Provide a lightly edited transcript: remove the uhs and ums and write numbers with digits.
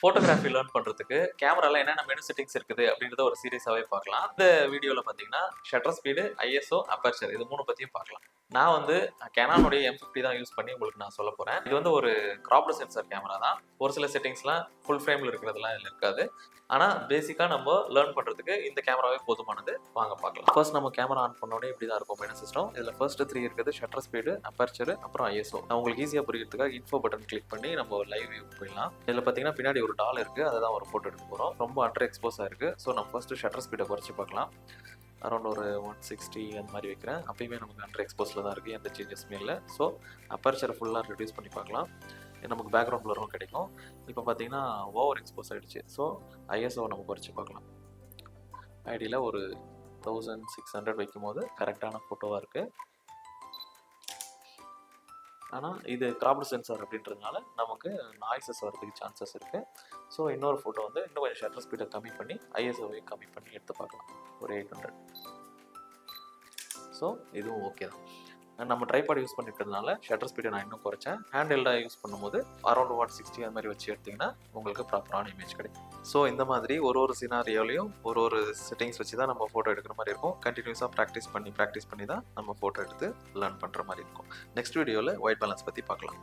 Photography learn பண்ணுறதுக்கு கேமராவில் என்னென்ன மெனு செட்டிங்ஸ் இருக்குது அப்படின்றத ஒரு சீரியஸாகவே பார்க்கலாம். இந்த வீடியோவில் பார்த்தீங்கன்னா ஷட்டர் ஸ்பீடு, ஐஎஸ்ஓ, அப்பர்ச்சர் இது 3 பற்றியும் பார்க்கலாம். நான் வந்து கேனானுடைய M50 தான் யூஸ் பண்ணி உங்களுக்கு நான் சொல்ல போகிறேன். இது வந்து ஒரு கிராப்டு சென்சார் கேமரா தான். ஒரு சில செட்டிங்ஸ்லாம் ஃபுல் ஃப்ரேமில் இருக்கிறதுலாம் இதில் இருக்காது. ஆனால் பேசிக்காக நம்ம லேர்ன் பண்ணுறதுக்கு இந்த கேமராவே போதுமானது. வாங்க பார்க்கலாம். ஃபர்ஸ்ட் நம்ம கேமரா ஆன் பண்ணோடனே இப்படி தான் இருக்கும் மெனு சிஸ்டம். இதில் ஃபர்ஸ்ட் 3 இருக்குது ஷட்டர் ஸ்பீடு, அப்பர்ச்சர், அப்புறம் ஐஎஸ்ஓ. நான் உங்களுக்கு ஈஸியாக புரியுறதுக்காக இன்ஃபோ பட்டன் கிளிக் பண்ணி நம்ம லைவ் வியூ போயிடலாம். இதில் பார்த்தீங்கன்னா பின்னாடி ஒரு டால் இருக்குது, அதை தான் ஒரு ஃபோட்டோ எடுக்க போகிறோம். ரொம்ப அண்டர் எக்ஸ்போஸாக இருக்குது. ஸோ நம்ம ஃபர்ஸ்ட்டு ஷட்டர் ஸ்பீடை குறைச்சி பார்க்கலாம். அரௌண்ட் ஒரு 160 அந்த மாதிரி வைக்கிறேன். அப்பயுமே நமக்கு அண்டர் எக்ஸ்போஸில் தான் இருக்குது, எந்த சேஞ்சஸுமே இல்லை. ஸோ அப்பர்ச்சரை ஃபுல்லாக ரெடியூஸ் பண்ணி பார்க்கலாம். நமக்கு பேக்ரவுண்ட் பிளரும் கிடைக்கும். இப்போ பார்த்தீங்கன்னா ஓவர் எக்ஸ்போஸ் ஆகிடுச்சு. ஸோ ஐஎஸ்ஓ நம்ம குறைச்சி பார்க்கலாம். ஐடியில் ஒரு 1600 வைக்கும் போது கரெக்டான ஃபோட்டோவாக இருக்குது. ஆனால் இது கிராப்டு சென்சார் அப்படின்றதுனால நமக்கு நாய்ஸஸ் வரதுக்கு சான்சஸ் இருக்குது. ஸோ இன்னொரு ஃபோட்டோ வந்து இன்னும் கொஞ்சம் ஷட்டர் ஸ்பீடை கம்மி பண்ணி ஐஎஸ்ஓவையும் கம்மி பண்ணி எடுத்து பார்க்கலாம். ஒரு 800. ஸோ இதுவும் ஓகே தான். நம்ம ட்ரைபாட் யூஸ் பண்ணிக்கிறதுனால ஷட்டர் ஸ்பீடை நான் இன்னும் குறைச்சேன். ஹேண்டில்டாக யூஸ் பண்ணும்போது அரௌண்ட் 160 அந்த மாதிரி வச்சு எடுத்திங்கன்னா உங்களுக்கு ப்ராப்பரான இமேஜ் கிடைக்கும். ஸோ இந்த மாதிரி ஒரு சினாரியோலையும் ஒரு செட்டிங்ஸ் வச்சு தான் நம்ம ஃபோட்டோ எடுக்கிற மாதிரி இருக்கும். கண்டினியூஸாக ப்ராக்டிஸ் பண்ணி தான் நம்ம ஃபோட்டோ எடுத்து லேர்ன் பண்ணுற மாதிரி இருக்கும். நெக்ஸ்ட் வீடியோவில் ஒயிட் பேலன்ஸ் பற்றி பார்க்கலாம்.